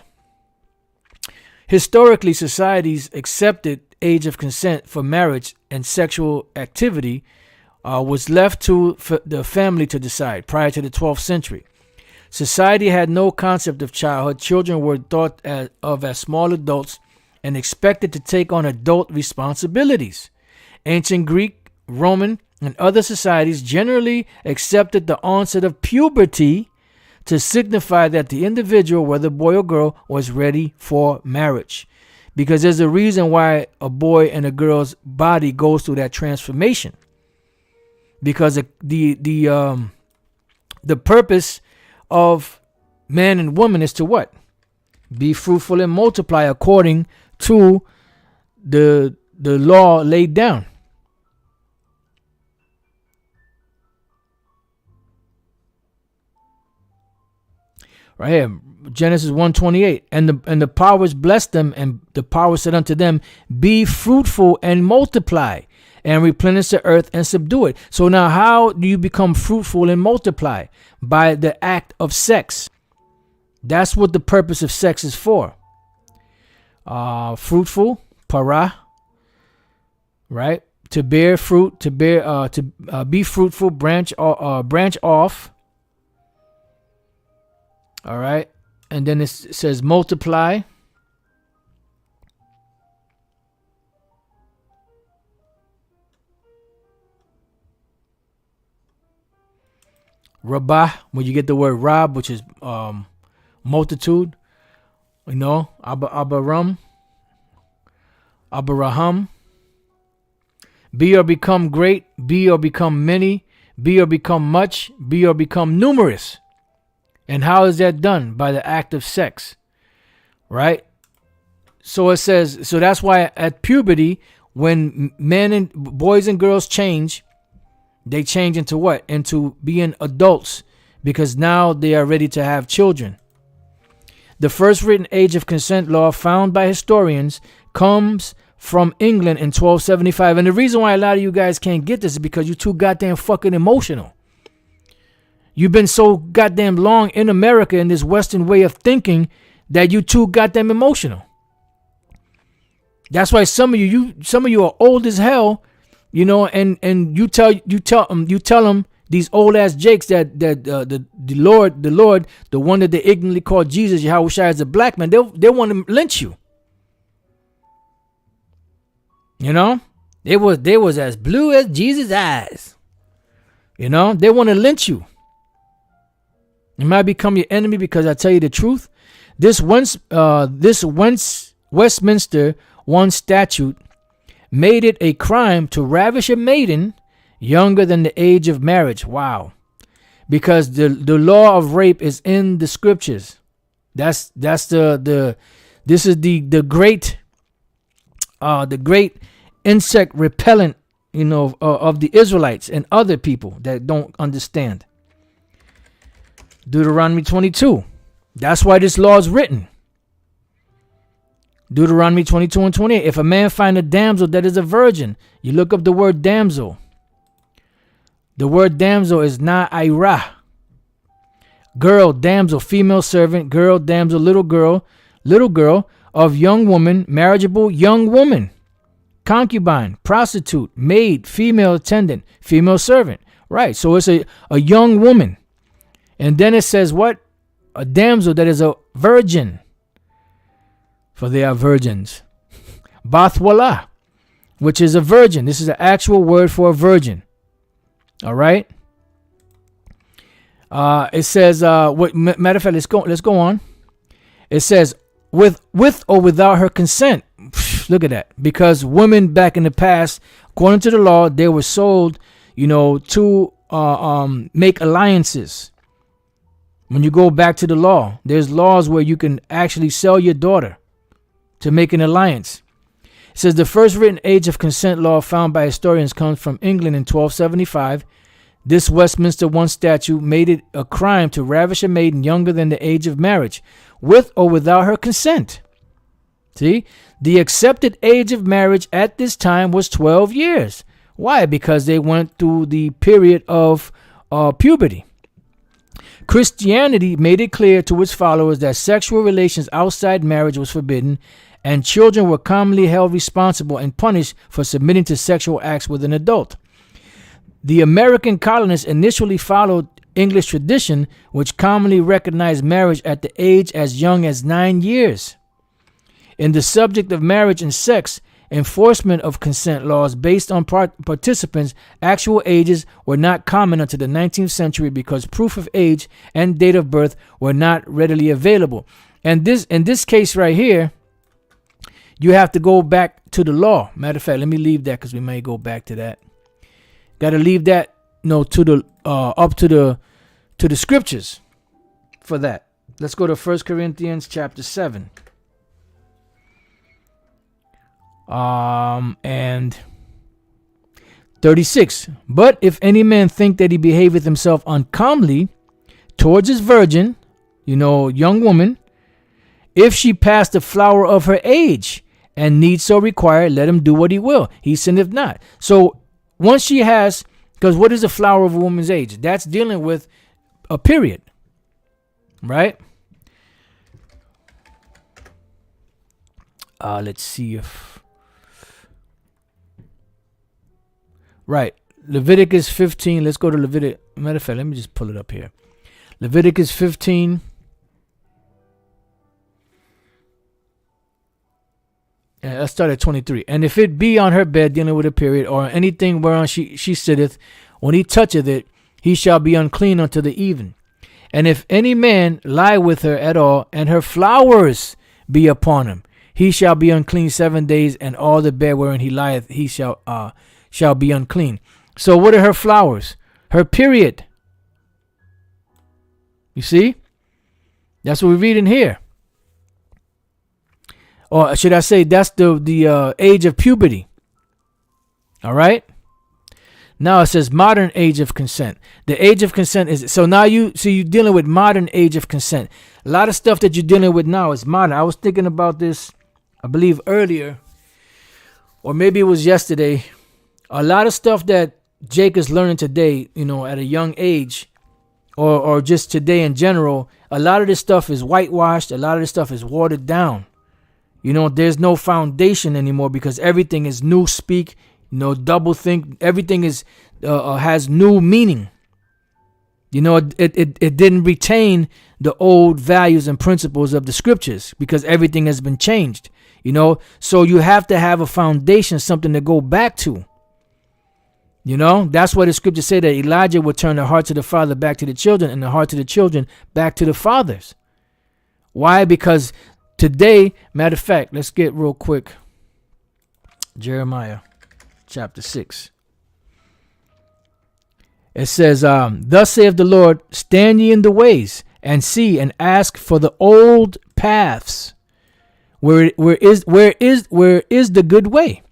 Historically, societies accepted age of consent for marriage and sexual activity was left to the family to decide prior to the 12th century. Society had no concept of childhood. Children were thought of as small adults and expected to take on adult responsibilities. Ancient Greek, Roman, and other societies generally accepted the onset of puberty to signify that the individual, whether boy or girl, was ready for marriage. Because there's a reason why a boy and a girl's body goes through that transformation. Because the purpose of man and woman is to what? Be fruitful and multiply according to the law laid down. Right here, Genesis 1:28, and the powers blessed them, and the power said unto them, be fruitful and multiply, and replenish the earth and subdue it. So now how do you become fruitful and multiply? By the act of sex. That's what the purpose of sex is for. Fruitful, para, right? To bear fruit, to be fruitful, branch off. All right. And then it says multiply. Rabah, when you get the word Rab, which is multitude, you know, Abaraham, be or become great, be or become many, be or become much, be or become numerous. And how is that done? By the act of sex, right? So it says, so that's why at puberty, when men and boys and girls change, they change into what? Into being adults, because now they are ready to have children. The first written age of consent law found by historians comes from England in 1275. And the reason why a lot of you guys can't get this is because you're too goddamn fucking emotional. You've been so goddamn long in America in this Western way of thinking that you too goddamn emotional. That's why some of you are old as hell, you know, and you tell them these old ass jakes that the Lord, the one that they ignorantly call Jesus, Yahushua, is a black man. They want to lynch you. You know, they was as blue as Jesus' eyes. You know, they want to lynch you. It might become your enemy because I tell you the truth. This Westminster I statute made it a crime to ravish a maiden younger than the age of marriage. Wow. Because the law of rape is in the scriptures. This is the great insect repellent, you know, of the Israelites and other people that don't understand. Deuteronomy 22. That's why this law is written. Deuteronomy 22 and 28. If a man find a damsel that is a virgin, you look up the word damsel. The word damsel is na'ira. Girl, damsel, female servant, girl, damsel, little girl of young woman, marriageable young woman, concubine, prostitute, maid, female attendant, female servant. Right. So it's a young woman. And then it says what? A damsel that is a virgin. For they are virgins. Bathwala, which is a virgin. This is an actual word for a virgin. All right. It says, matter of fact, let's go on. It says, with or without her consent. Look at that. Because women back in the past, according to the law, they were sold, you know, to make alliances. When you go back to the law, there's laws where you can actually sell your daughter to make an alliance. It says the first written age of consent law found by historians comes from England in 1275. This Westminster I statute made it a crime to ravish a maiden younger than the age of marriage, with or without her consent. See, the accepted age of marriage at this time was 12 years. Why? Because they went through the period of puberty. Christianity made it clear to its followers that sexual relations outside marriage was forbidden, and children were commonly held responsible and punished for submitting to sexual acts with an adult. The American colonists initially followed English tradition, which commonly recognized marriage at the age as young as 9 years. In the subject of marriage and sex, enforcement of consent laws based on participants' actual ages were not common until the 19th century because proof of age and date of birth were not readily available. And in this case right here, you have to go back to the law. Matter of fact, let me leave that because we may go back to that. Got to leave that to the up to the scriptures for that. Let's go to 1 Corinthians chapter 7. And 36. But if any man think that he behaveth himself uncomely towards his virgin, young woman, if she pass the flower of her age, and need so require, let him do what he will. He sinneth not. So once she has, because what is the flower of a woman's age? That's dealing with a period, right? Let's see if, right, Leviticus 15. Let's go to Leviticus. Matter of fact, let me just pull it up here. Leviticus 15. Let's start at 23. And if it be on her bed dealing with a period, or anything whereon she sitteth, when he toucheth it, he shall be unclean unto the even. And if any man lie with her at all, and her flowers be upon him, he shall be unclean 7 days, and all the bed wherein he lieth, he shall be unclean. So what are her flowers? Her period. You see? That's what we read in here. Or should I say that's the age of puberty. All right. Now it says modern age of consent. The age of consent is, so now you're dealing with modern age of consent. A lot of stuff that you're dealing with now is modern. I was thinking about this, I believe earlier, or maybe it was yesterday. A lot of stuff that Jake is learning today, at a young age, or just today in general, a lot of this stuff is whitewashed. A lot of this stuff is watered down. There's no foundation anymore because everything is new speak, double think. Everything is has new meaning. It didn't retain the old values and principles of the scriptures because everything has been changed. So you have to have a foundation, something to go back to. That's why the scriptures say that Elijah would turn the hearts of the father back to the children and the hearts of the children back to the fathers. Why? Because today, matter of fact, let's get real quick. Jeremiah chapter 6. It says, thus saith the Lord, stand ye in the ways and see and ask for the old paths. Where is the good way?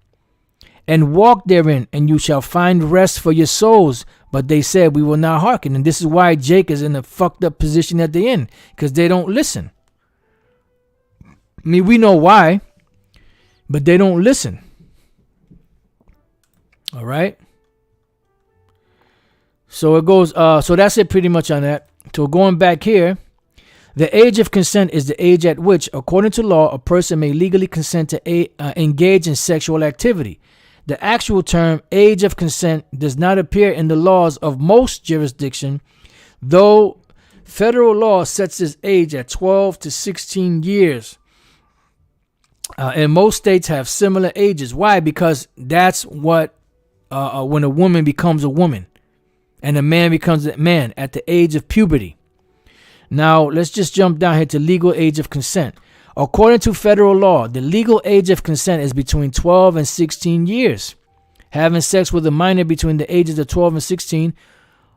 And walk therein, and you shall find rest for your souls. But they said, we will not hearken. And this is why Jake is in the fucked up position at the end, because they don't listen. I mean, we know why, but they don't listen. All right. So it goes, so that's it pretty much on that. So going back here, the age of consent is the age at which, according to law, a person may legally consent to engage in sexual activity. The actual term age of consent does not appear in the laws of most jurisdictions, though federal law sets this age at 12 to 16 years. And most states have similar ages. Why? Because that's what when a woman becomes a woman and a man becomes a man at the age of puberty. Now, let's just jump down here to legal age of consent. According to federal law, the legal age of consent is between 12 and 16 years. Having sex with a minor between the ages of 12 and 16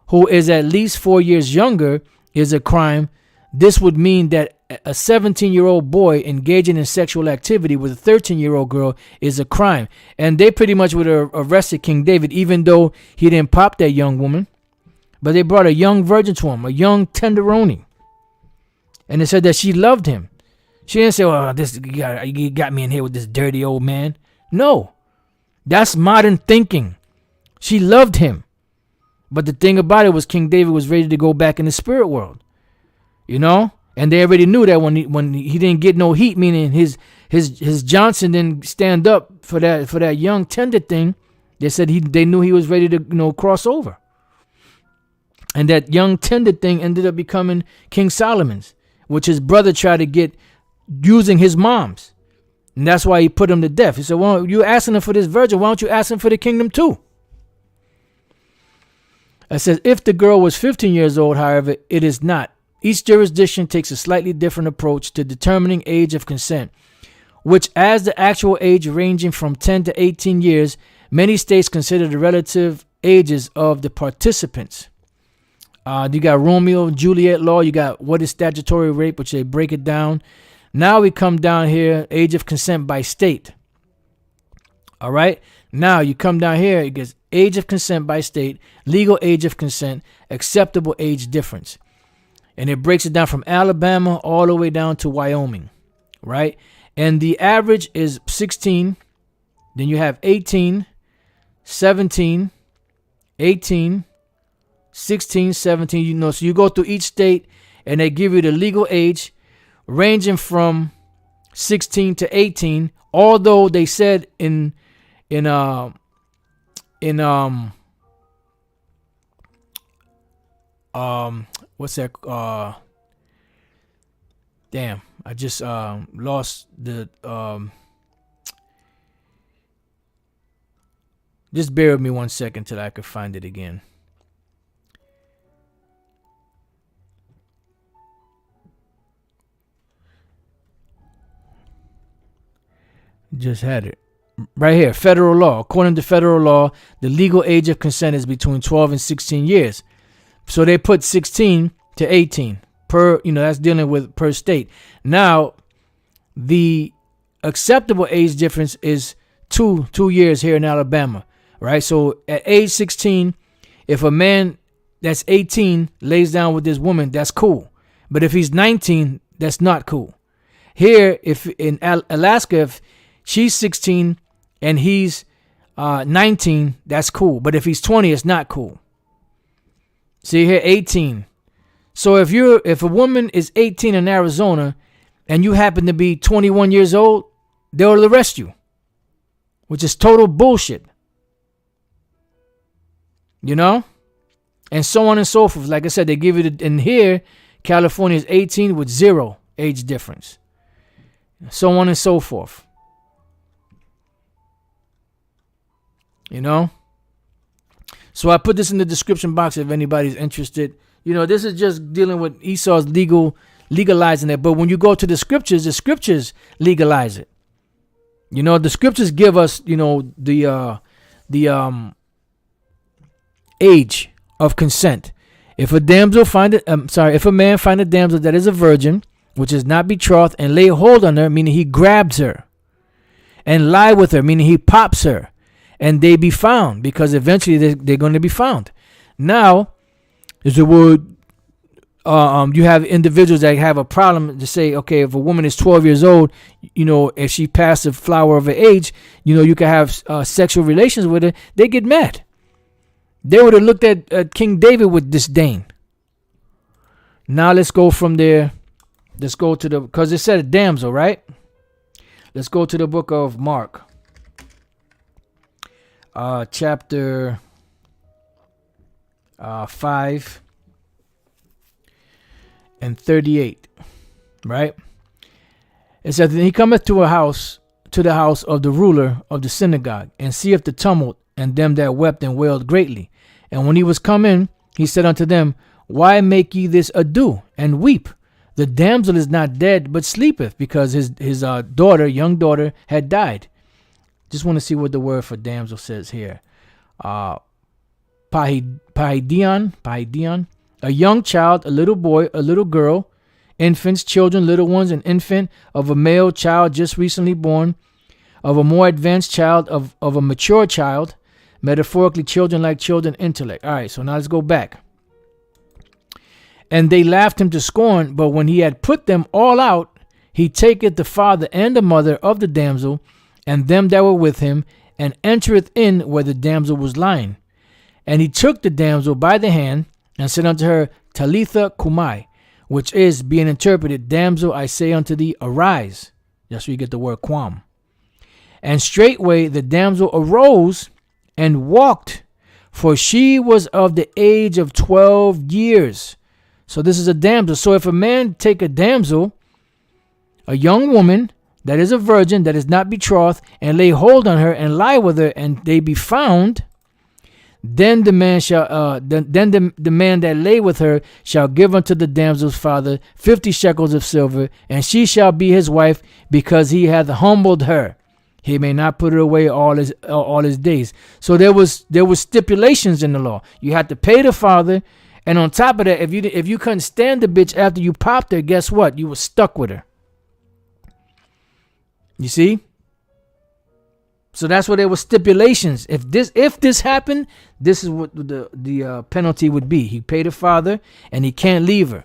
who is at least 4 years younger is a crime. This would mean that a 17-year-old boy engaging in sexual activity with a 13-year-old girl is a crime. And they pretty much would have arrested King David, even though he didn't pop that young woman. But they brought a young virgin to him, a young tenderoni. And they said that she loved him. She didn't say, oh, you got me in here with this dirty old man. No, that's modern thinking. She loved him. But the thing about it was King David was ready to go back in the spirit world. And And they already knew that when he didn't get no heat, meaning his Johnson didn't stand up for that young tender thing. They said they knew he was ready to cross over. And that young tender thing ended up becoming King Solomon's, which his brother tried to get using his mom's. And that's why he put him to death. He said, well, you're asking him for this virgin. Why don't you ask him for the kingdom too? It says, if the girl was 15 years old, however, it is not. Each jurisdiction takes a slightly different approach to determining age of consent, which as the actual age ranging from 10 to 18 years, many states consider the relative ages of the participants. You got Romeo and Juliet law. You got what is statutory rape, which they break it down. Now we come down here, age of consent by state. All right. Now you come down here, it gets age of consent by state, legal age of consent, acceptable age difference. And it breaks it down from Alabama all the way down to Wyoming. Right. And the average is 16. Then you have 18, 17, 18, 16, 17, so you go through each state and they give you the legal age ranging from 16 to 18, although they said in what's that, damn, I just lost the just bear with me 1 second till I could find it again. Just had it right here. Federal law. According to federal law, the legal age of consent is between 12 and 16 years. So they put 16 to 18 per, that's dealing with per state. Now, the acceptable age difference is two years here in Alabama, right? So at age 16, if a man that's 18 lays down with this woman, that's cool. But if he's 19, that's not cool. Here, if in Alaska, if she's 16 and he's 19, that's cool. But if he's 20, it's not cool. See here, 18. So if a woman is 18 in Arizona and you happen to be 21 years old, they'll arrest you, which is total bullshit. And so on and so forth. Like I said, they give you in here, California is 18 with 0 age difference. So on and so forth. So I put this in the description box if anybody's interested. This is just dealing with Esau's legalizing it. But when you go to the scriptures legalize it. The scriptures give us, the age of consent. If a man find a damsel that is a virgin, which is not betrothed, and lay hold on her, meaning he grabs her, and lie with her, meaning he pops her, and they be found, because eventually they're going to be found. Now, is the word, you have individuals that have a problem to say, okay, if a woman is 12 years old, if she passed the flower of her age, you can have sexual relations with her, they get mad. They would have looked at King David with disdain. Now let's go from there. Let's go to because it said a damsel, right? Let's go to the book of Mark. Chapter 5 and 38, right? It says, "Then he cometh to the house of the ruler of the synagogue, and seeth the tumult, and them that wept and wailed greatly. And when he was come in, he said unto them, Why make ye this ado, and weep? The damsel is not dead, but sleepeth, because his young daughter, had died." Just want to see what the word for damsel says here. Paidion, a young child, a little boy, a little girl, infants, children, little ones, an infant, of a male child just recently born, of a more advanced child, of a mature child, metaphorically children like children, intellect. All right, so now let's go back. "And they laughed him to scorn, but when he had put them all out, he taketh the father and the mother of the damsel, and them that were with him, and entereth in where the damsel was lying. And he took the damsel by the hand, and said unto her, Talitha cumai, which is being interpreted, damsel, I say unto thee, arise. That's where you get the word quam. And straightway the damsel arose and walked, for she was of the age of 12 years. So this is a damsel. So if a man take a damsel, a young woman that is a virgin, that is not betrothed, and lay hold on her and lie with her, and they be found, then the man shall, the man that lay with her shall give unto the damsel's father 50 shekels of silver, and she shall be his wife, because he hath humbled her. He may not put her away all his days. So there was stipulations in the law. You had to pay the father, and on top of that, if you couldn't stand the bitch after you popped her, guess what? You were stuck with her. You see? So that's where there were stipulations. If this happened, this is what the penalty would be. He paid the father, and he can't leave her.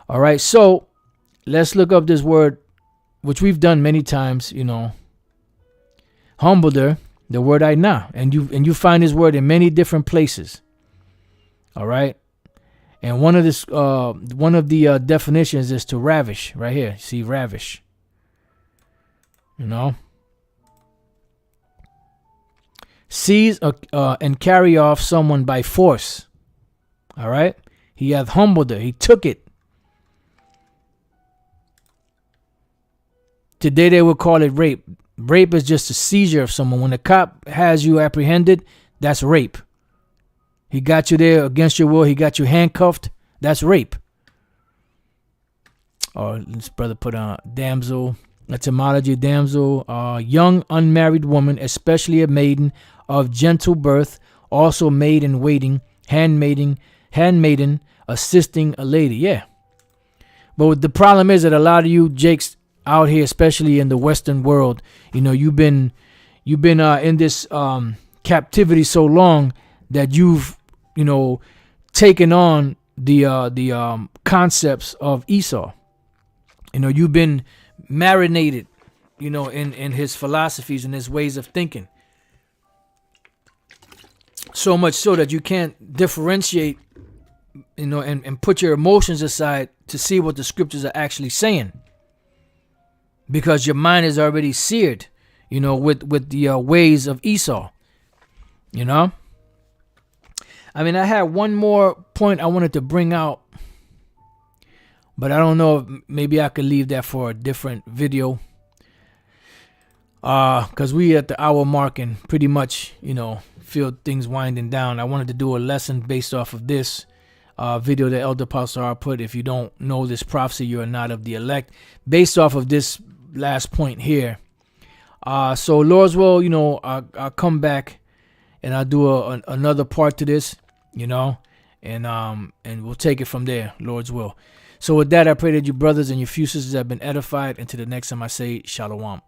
All right, so let's look up this word, which we've done many times. Humbled her, the word ainah, and you find this word in many different places. All right. And one of the definitions is to ravish. Right here, see, ravish. Seize and carry off someone by force. All right, he hath humbled her. He took it. Today they would call it rape. Rape is just a seizure of someone. When the cop has you apprehended, that's rape. He got you there against your will. He got you handcuffed. That's rape. Or this brother put on damsel. Etymology, damsel, young unmarried woman, especially a maiden of gentle birth, also maid in waiting, handmaiden, assisting a lady. Yeah. But the problem is that a lot of you jakes out here, especially in the Western world, you've been in this captivity so long that you've taken on the concepts of Esau. You've been marinated, in his philosophies and his ways of thinking. So much so that you can't differentiate, and put your emotions aside to see what the scriptures are actually saying. Because your mind is already seared, with the ways of Esau, I mean, I had one more point I wanted to bring out, but I don't know if maybe I could leave that for a different video. Because we at the hour mark and pretty much, feel things winding down. I wanted to do a lesson based off of this video that Elder Pastor R put. If you don't know this prophecy, you are not of the elect. Based off of this last point here. So Lord's will, I'll come back and I'll do another part to this, and we'll take it from there, Lord's will. So with that, I pray that you brothers and your few sisters have been edified. Until the next time I say, Shalom.